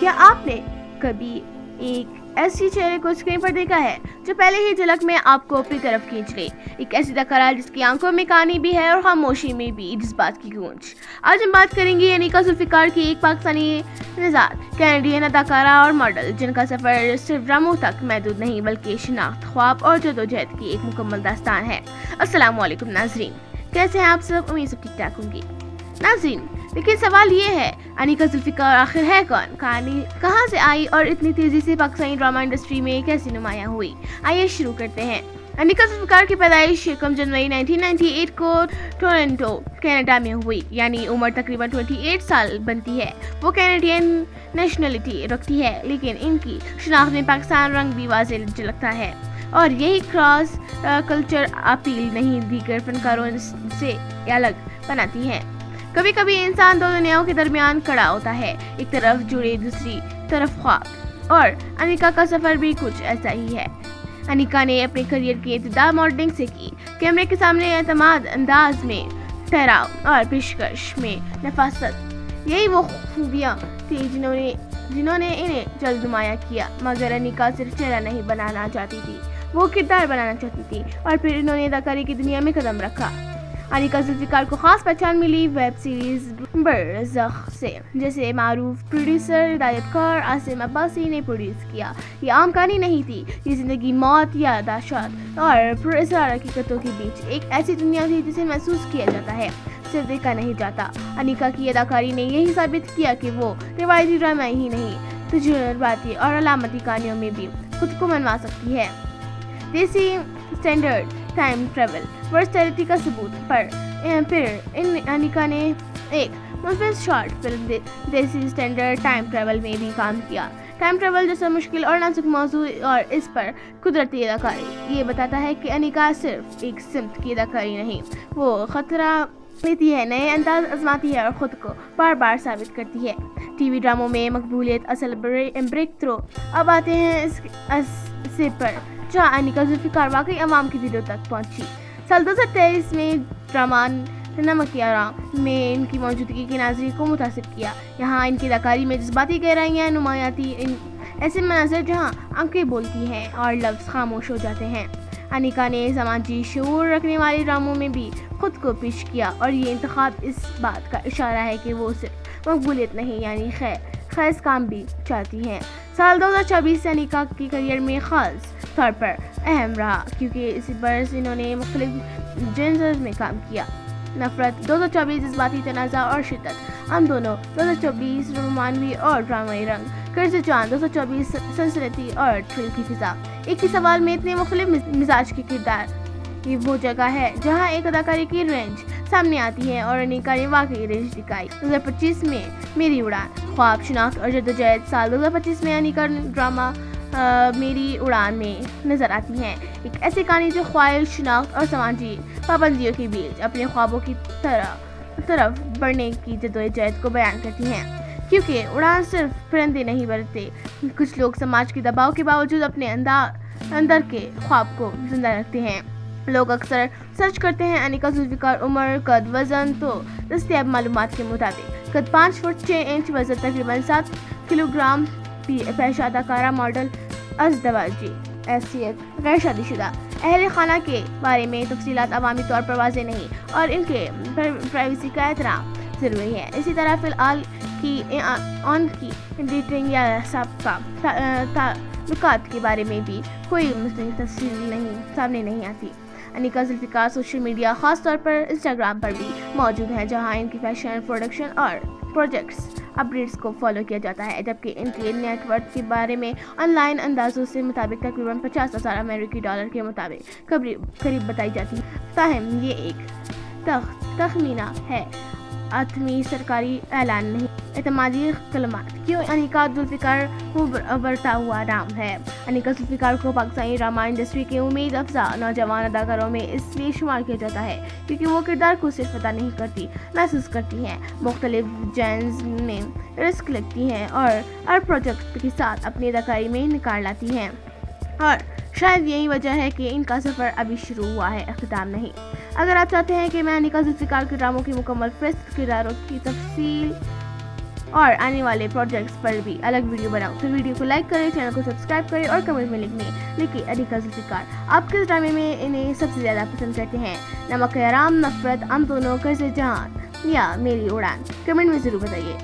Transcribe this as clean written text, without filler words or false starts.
کیا آپ نے کبھی ایک ایسی چہرے کو اسکرین پر دیکھا ہے جو پہلے ہی جھلک میں آپ کو اپنی طرف کھینچ لے؟ ایک ایسی اداکارہ جس کی آنکھوں میں کہانی بھی ہے اور خاموشی میں بھی جذبات کی گونج۔ آج ہم بات کریں گے انیکا ذوالفقار کی، ایک پاکستانی نژاد کینیڈین اداکارہ اور ماڈل جن کا سفر صرف ڈراموں تک محدود نہیں بلکہ شناخت، خواب اور جدوجہد کی ایک مکمل داستان ہے۔ السلام علیکم ناظرین، کیسے ہیں آپ سب؟ امید سب ٹھیک ٹھاک ہوں گی۔ ناظرین، لیکن سوال یہ ہے، انیکا ذوالفقار آخر ہے کون؟ کہانی کہاں سے آئی اور اتنی تیزی سے پاکستانی ڈرامہ انڈسٹری میں کیسے نمایاں ہوئی؟ آئیے شروع کرتے ہیں۔ انیکا ذوالفقار کی پیدائش 1 جنوری 1998 کو ٹورنٹو، کینیڈا میں ہوئی، یعنی عمر تقریباً 28 سال بنتی ہے۔ وہ کینیڈین نیشنلٹی رکھتی ہے، لیکن ان کی شناخت میں پاکستان رنگ بھی واضح جھلکتا ہے، اور یہی کراس کلچر اپیل نہیں دیگر فنکاروں سے الگ بناتی ہے۔ کبھی کبھی انسان دو دنیاؤں کے درمیان کھڑا ہوتا ہے، ایک طرف جڑے دوسری طرف خواب، اور انیکا کا سفر بھی کچھ ایسا ہی ہے۔ انیکا نے اپنے کریئر کی ابتدا ماڈلنگ سے کی۔ کیمرے کے سامنے اعتماد انداز میں ٹھہراؤ اور پیشکش میں نفاست، یہی وہ خوبیاں تھیں جنہوں نے انہیں جلد نمایاں کیا۔ مگر انیکا صرف چہرہ نہیں بنانا چاہتی تھی، وہ کردار بنانا چاہتی تھی، اور پھر انہوں نے اداکاری کی دنیا میں قدم رکھا۔ انیکا ذوالفقار کو خاص پہچان ملی ویب سیریز برزخ سے، جسے معروف پروڈیوسر ہدایت کار عاصم عباسی نے پروڈیوس کیا۔ یہ عام کہانی نہیں تھی، یہ زندگی، موت، یادداشت اور پراسرار حقیقتوں کے بیچ ایک ایسی دنیا تھی جسے محسوس کیا جاتا ہے، صرف دیکھا نہیں جاتا۔ انیکا کی اداکاری نے یہی ثابت کیا کہ وہ روایتی ڈرامہ ہی نہیں، تجرباتی اور علامتی کہانیوں میں بھی خود کو منوا سکتی ہے۔ دیسی اسٹینڈرڈ ٹائم ٹریول ورسٹیلٹی کا ثبوت پر پھر انیکا نے ایک منفرد شارٹ فلم دیسی اسٹینڈرڈ ٹائم ٹریول میں بھی کام کیا۔ ٹائم ٹریول جیسا مشکل اور نازک موضوع اور اس پر قدرتی اداکاری یہ بتاتا ہے کہ انیکا صرف ایک سمت کی اداکاری نہیں، وہ خطرہ لیتی ہے، نئے انداز آزماتی ہے اور خود کو بار بار ثابت کرتی ہے۔ ٹی وی ڈراموں میں مقبولیت، اصل بریک تھرو اب آتے ہیں اس سے پر جہاں انیکا ذوالفقار واقعی عوام کے دلوں تک پہنچی۔ سال 2023 میں ڈرامہ نمک حرام میں ان کی موجودگی کے ناظرین کو متاثر کیا۔ یہاں ان کی اداکاری میں جذباتی گہرائیاں نمایاں تھی، ایسے مناظر جہاں آنکھیں بولتی ہیں اور لفظ خاموش ہو جاتے ہیں۔ انیکا نے سماجی شعور رکھنے والے ڈراموں میں بھی خود کو پیش کیا، اور یہ انتخاب اس بات کا اشارہ ہے کہ وہ صرف مقبولیت نہیں، یعنی خیز کام بھی چاہتی ہیں۔ سال 2024 سے انیکا کی کریئر میں خاص طور پر اہم رہا، کیونکہ اسی برس انہوں نے مختلف جنرز میں کام کیا۔ نفرت 2024 جذباتی تنازع اور شدت، ہم دونوں 2024 رومانوی اور ڈرامائی رنگ، کرز جان 2024 سنسنیتی اور تھرل کی فضا۔ ایک ہی سوال میں اتنے مختلف مزاج کے کردار، یہ وہ جگہ ہے جہاں ایک اداکاری کی رینج سامنے آتی ہے، اور انیکا نے واقعی رینج دکھائی۔ 2025 میں میری اڑان، خواب، شناخت اور جدوجہد۔ سال 2025 میں انیکا ڈرامہ میری اڑان میں نظر آتی ہیں، ایک ایسی کہانی جو خواہش، شناخت اور سماجی پابندیوں کے بیچ اپنے خوابوں کی طرف بڑھنے کی جدوجہد کو بیان کرتی ہیں۔ کیونکہ اڑان صرف پرندے نہیں بڑھتے، کچھ لوگ سماج کے دباؤ کے باوجود اپنے اندر کے خواب کو زندہ رکھتے ہیں۔ لوگ اکثر سرچ کرتے ہیں انیکا ذوالفقار، عمر، قد، وزن، تو دستیاب معلومات کے مطابق قد 5 فٹ 6 انچ، وزن تقریباً 7 کلو گرام، پیشہ اداکارہ، ماڈل، ازدواجی حیثیت، غیر شادی شدہ۔ اہل خانہ کے بارے میں تفصیلات عوامی طور پر واضح نہیں، اور ان کے پرائیویسی کا احترام ضروری ہے۔ اسی طرح فی الحال ان کی ڈیٹنگ یا سابقہ تعلقات کے بارے میں بھی کوئی مستند تفصیل سامنے نہیں آتی۔ انیکا ذوالفقار سوشل میڈیا، خاص طور پر انسٹاگرام پر بھی موجود ہیں، جہاں ان کی فیشن، پروڈکشن اور پروجیکٹس اپڈیٹس کو فالو کیا جاتا ہے، جبکہ ان کے نیٹ ورتھ کے بارے میں آن لائن اندازوں سے مطابق تقریباً 50,000 امریکی ڈالر کے مطابق قریب بتائی جاتی ہے۔ تاہم یہ ایک تخمینہ ہے، حتمی سرکاری اعلان نہیں۔ اعتمادی کلمات، کیوں انیکا ذوالفقار ابھرتا ہوا نام ہے؟ انیکا ذوالفقار کو پاکستانی ڈرامہ انڈسٹری کے امید افزا نوجوان اداکاروں میں اس لیے شمار کیا جاتا ہے کیونکہ وہ کردار کو صرف ادا نہیں کرتی، محسوس کرتی ہیں، مختلف جانرز میں رسک لیتی ہیں اور ہر پروجیکٹ کے ساتھ اپنی اداکاری میں نکھار لاتی ہیں، اور شاید یہی وجہ ہے کہ ان کا سفر ابھی شروع ہوا ہے، اختتام نہیں۔ اگر آپ چاہتے ہیں کہ میں انیکا ذوالفقار کے ڈراموں کی مکمل فہرست کرداروں کی تفصیل اور آنے والے پروجیکٹس پر بھی الگ ویڈیو بناؤں تو ویڈیو کو لائک کریں, چینل کو سبسکرائب کریں اور کمنٹ میں لکھیں انیکا ذوالفقار آپ کس ڈرامے میں انہیں سب سے زیادہ پسند کرتے ہیں. نمک حرام, نفرت, ہم دونوں, قرض جہان یا میری اڑان, کمنٹ میں ضرور بتائیے.